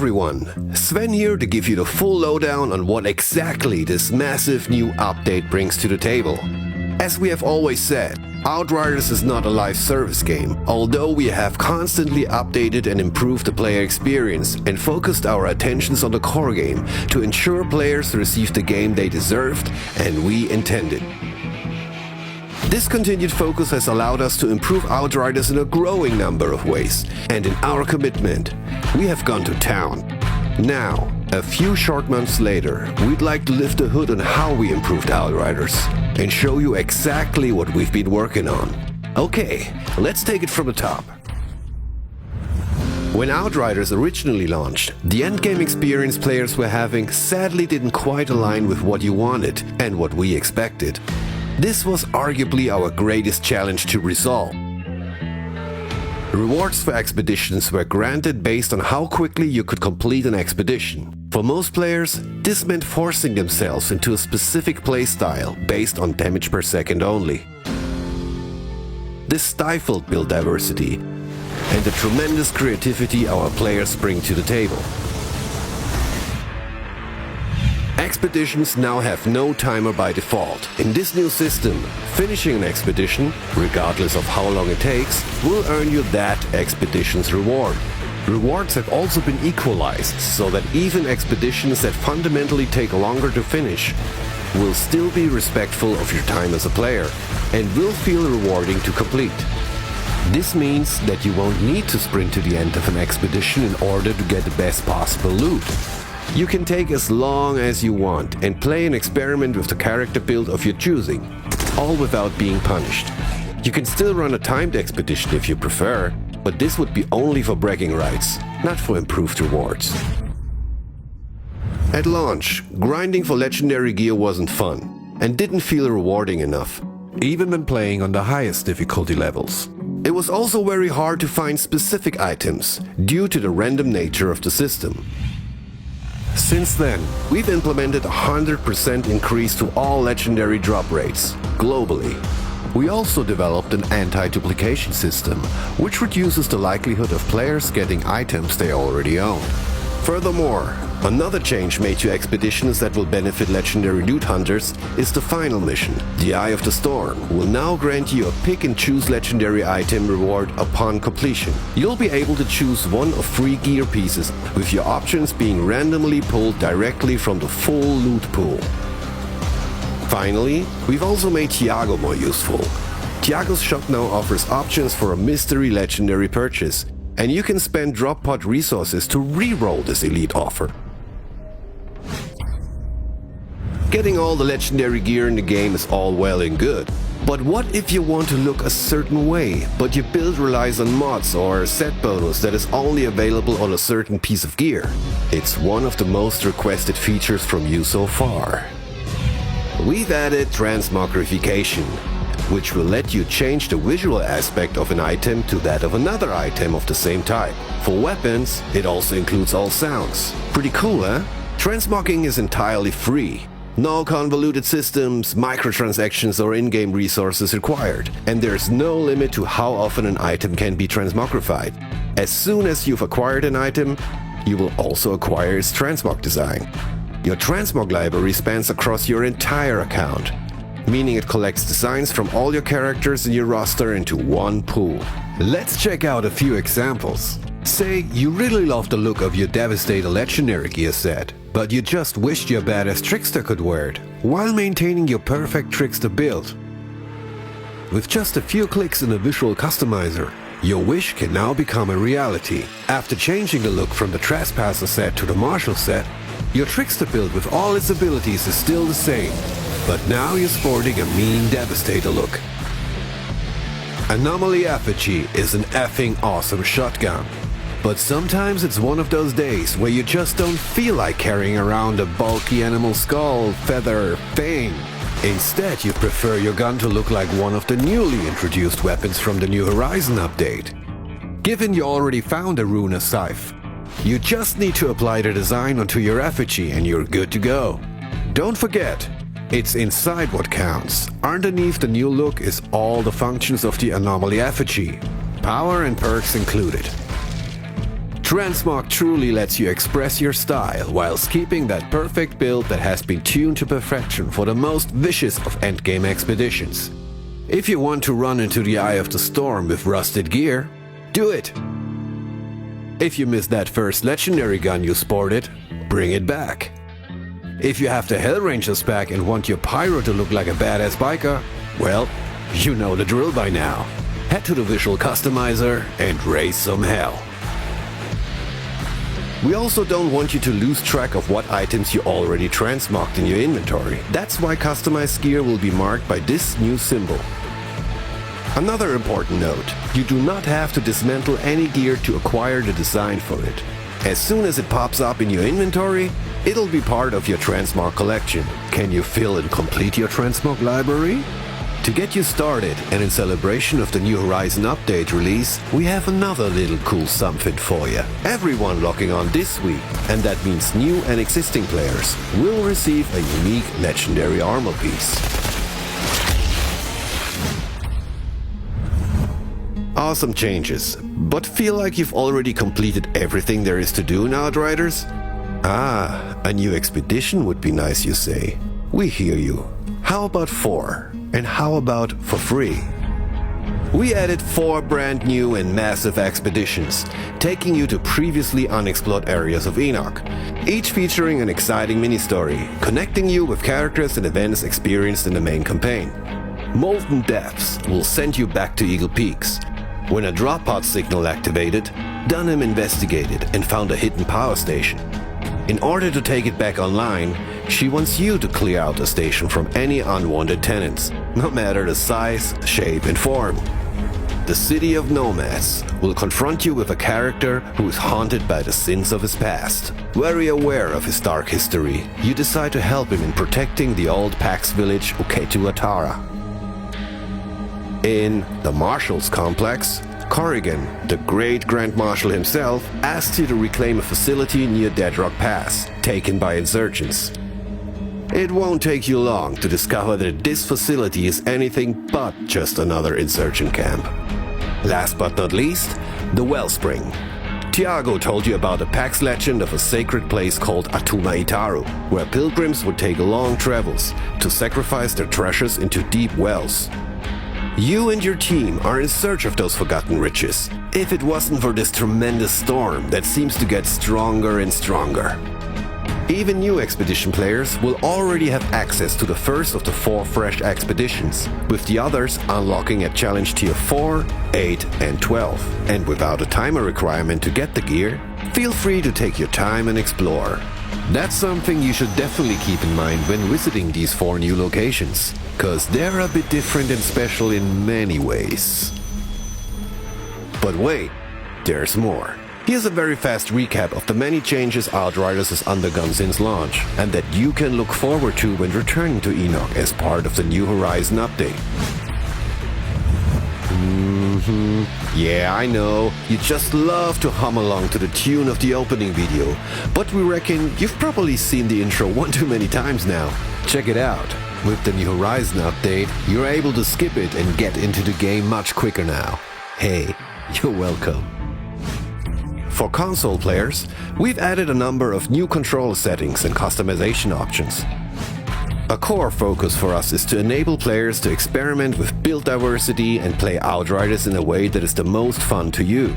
everyone, Sven here to give you the full lowdown on what exactly this massive new update brings to the table. As we have always said, Outriders is not a live service game, although we have constantly updated and improved the player experience and focused our attentions on the core game to ensure players receive the game they deserved and we intended. This continued focus has allowed us to improve Outriders in a growing number of ways, and in our commitment, we have gone to town. Now, a few short months later, we'd like to lift the hood on how we improved Outriders and show you exactly what we've been working on. Okay, let's take it from the top. When Outriders originally launched, the endgame experience players were having sadly didn't quite align with what you wanted and what we expected. This was arguably our greatest challenge to resolve. Rewards for expeditions were granted based on how quickly you could complete an expedition. For most players, this meant forcing themselves into a specific playstyle based on damage per second only. This stifled build diversity and the tremendous creativity our players bring to the table. Expeditions now have no timer by default. In this new system, finishing an expedition, regardless of how long it takes, will earn you that expedition's reward. Rewards have also been equalized, so that even expeditions that fundamentally take longer to finish will still be respectful of your time as a player and will feel rewarding to complete. This means that you won't need to sprint to the end of an expedition in order to get the best possible loot. You can take as long as you want and play and experiment with the character build of your choosing, all without being punished. You can still run a timed expedition if you prefer, but this would be only for bragging rights, not for improved rewards. At launch, grinding for legendary gear wasn't fun and didn't feel rewarding enough, even when playing on the highest difficulty levels. It was also very hard to find specific items due to the random nature of the system. Since then, we've implemented a 100% increase to all legendary drop rates, globally. We also developed an anti-duplication system, which reduces the likelihood of players getting items they already own. Furthermore, another change made to expeditions that will benefit legendary loot hunters is the final mission. The Eye of the Storm will now grant you a pick-and-choose legendary item reward upon completion. You'll be able to choose one of 3 gear pieces, with your options being randomly pulled directly from the full loot pool. Finally, we've also made Tiago more useful. Tiago's shop now offers options for a mystery legendary purchase, and you can spend drop pod resources to re-roll this elite offer. Getting all the legendary gear in the game is all well and good, but what if you want to look a certain way, but your build relies on mods or a set bonus that is only available on a certain piece of gear? It's one of the most requested features from you so far. We've added transmogrification, which will let you change the visual aspect of an item to that of another item of the same type. For weapons, it also includes all sounds. Pretty cool, huh? Transmogging is entirely free. No convoluted systems, microtransactions or in-game resources required, and there's no limit to how often an item can be transmogrified. As soon as you've acquired an item, you will also acquire its transmog design. Your transmog library spans across your entire account, meaning it collects designs from all your characters in your roster into one pool. Let's check out a few examples. Say you really love the look of your Devastator legendary gear set, but you just wished your badass Trickster could wear it, while maintaining your perfect Trickster build. With just a few clicks in a visual customizer, your wish can now become a reality. After changing the look from the Trespasser set to the Marshal set, your Trickster build with all its abilities is still the same, but now you're sporting a mean Devastator look. Anomaly Effigy is an effing awesome shotgun. But sometimes it's one of those days where you just don't feel like carrying around a bulky animal skull, feather, thing. Instead, you prefer your gun to look like one of the newly introduced weapons from the New Horizon update. Given you already found a Runa Scythe, you just need to apply the design onto your effigy and you're good to go. Don't forget, it's inside what counts. Underneath the new look is all the functions of the Anomaly Effigy, power and perks included. Transmog truly lets you express your style whilst keeping that perfect build that has been tuned to perfection for the most vicious of endgame expeditions. If you want to run into the eye of the storm with rusted gear, do it! If you missed that first legendary gun you sported, bring it back. If you have the Hellranger's pack and want your pyro to look like a badass biker, well, you know the drill by now. Head to the visual customizer and raise some hell. We also don't want you to lose track of what items you already transmogged in your inventory. That's why customized gear will be marked by this new symbol. Another important note, you do not have to dismantle any gear to acquire the design for it. As soon as it pops up in your inventory, it'll be part of your transmog collection. Can you fill and complete your transmog library? To get you started, and in celebration of the New Horizon update release, we have another little cool something for you. Everyone logging on this week, and that means new and existing players, will receive a unique legendary armor piece. Awesome changes, but feel like you've already completed everything there is to do in Outriders? Ah, a new expedition would be nice, you say. We hear you. How about 4? And how about for free? We added 4 brand new and massive expeditions, taking you to previously unexplored areas of Enoch, each featuring an exciting mini-story, connecting you with characters and events experienced in the main campaign. Molten Depths will send you back to Eagle Peaks. When a drop pod signal activated, Dunham investigated and found a hidden power station. In order to take it back online, she wants you to clear out the station from any unwanted tenants, no matter the size, shape and form. The City of Nomads will confront you with a character who is haunted by the sins of his past. Very aware of his dark history, you decide to help him in protecting the old Pax village Uketu Atara. In the Marshals Complex, Corrigan, the great Grand Marshal himself, asks you to reclaim a facility near Deadrock Pass, taken by insurgents. It won't take you long to discover that this facility is anything but just another insurgent camp. Last but not least, the Wellspring. Tiago told you about a Pax legend of a sacred place called Atuma Itaru, where pilgrims would take long travels to sacrifice their treasures into deep wells. You and your team are in search of those forgotten riches, if it wasn't for this tremendous storm that seems to get stronger and stronger. Even new expedition players will already have access to the first of the 4 fresh expeditions, with the others unlocking at challenge tier 4, 8 and 12. And without a timer requirement to get the gear, feel free to take your time and explore. That's something you should definitely keep in mind when visiting these 4 new locations, cause they're a bit different and special in many ways. But wait, there's more. Here's a very fast recap of the many changes Outriders has undergone since launch, and that you can look forward to when returning to Enoch as part of the New Horizon update. Yeah, I know, you just love to hum along to the tune of the opening video, but we reckon you've probably seen the intro one too many times now. Check it out. With the New Horizon update, you're able to skip it and get into the game much quicker now. Hey, you're welcome. For console players, we've added a number of new control settings and customization options. A core focus for us is to enable players to experiment with build diversity and play Outriders in a way that is the most fun to you.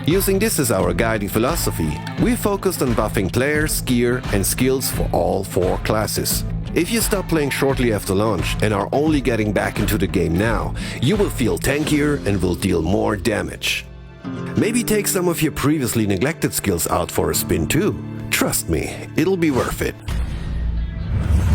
Using this as our guiding philosophy, we focused on buffing players, gear and skills for all 4 classes. If you stop playing shortly after launch and are only getting back into the game now, you will feel tankier and will deal more damage. Maybe take some of your previously neglected skills out for a spin too. Trust me, it'll be worth it.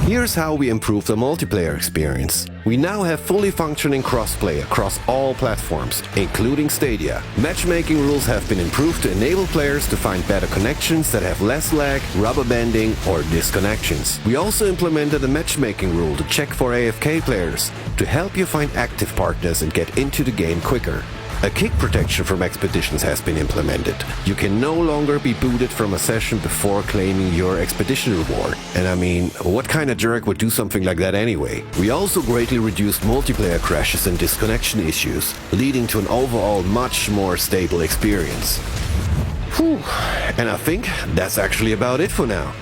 Here's how we improve the multiplayer experience. We now have fully functioning crossplay across all platforms, including Stadia. Matchmaking rules have been improved to enable players to find better connections that have less lag, rubber banding, or disconnections. We also implemented a matchmaking rule to check for AFK players, to help you find active partners and get into the game quicker. A kick protection from expeditions has been implemented. You can no longer be booted from a session before claiming your expedition reward. And I mean, what kind of jerk would do something like that anyway? We also greatly reduced multiplayer crashes and disconnection issues, leading to an overall much more stable experience. Whew. And I think that's actually about it for now.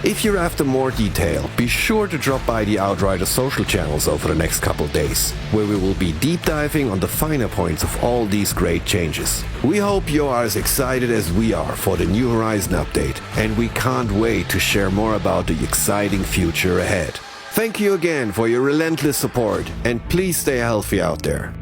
If you're after more detail, be sure to drop by the Outriders social channels over the next couple days, where we will be deep diving on the finer points of all these great changes. We hope you are as excited as we are for the New Horizon update, and we can't wait to share more about the exciting future ahead. Thank you again for your relentless support, and please stay healthy out there.